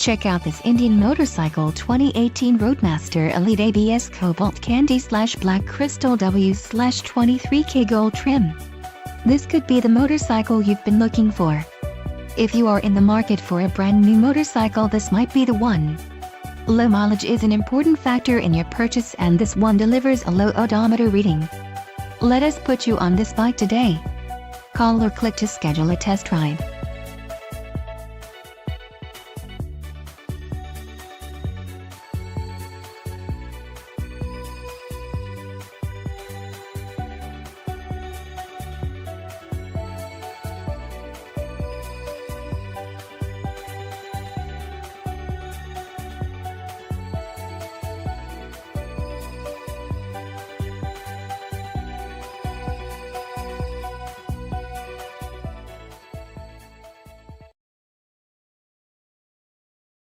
Check out this Indian motorcycle 2018 Roadmaster Elite ABS Cobalt Candy/Black Crystal W/23K Gold Trim. This could be the motorcycle you've been looking for. If you are in the market for a brand new motorcycle, this might be the one. Low mileage is an important factor in your purchase, and this one delivers a low odometer reading. Let us put you on this bike today. Call or click to schedule a test ride.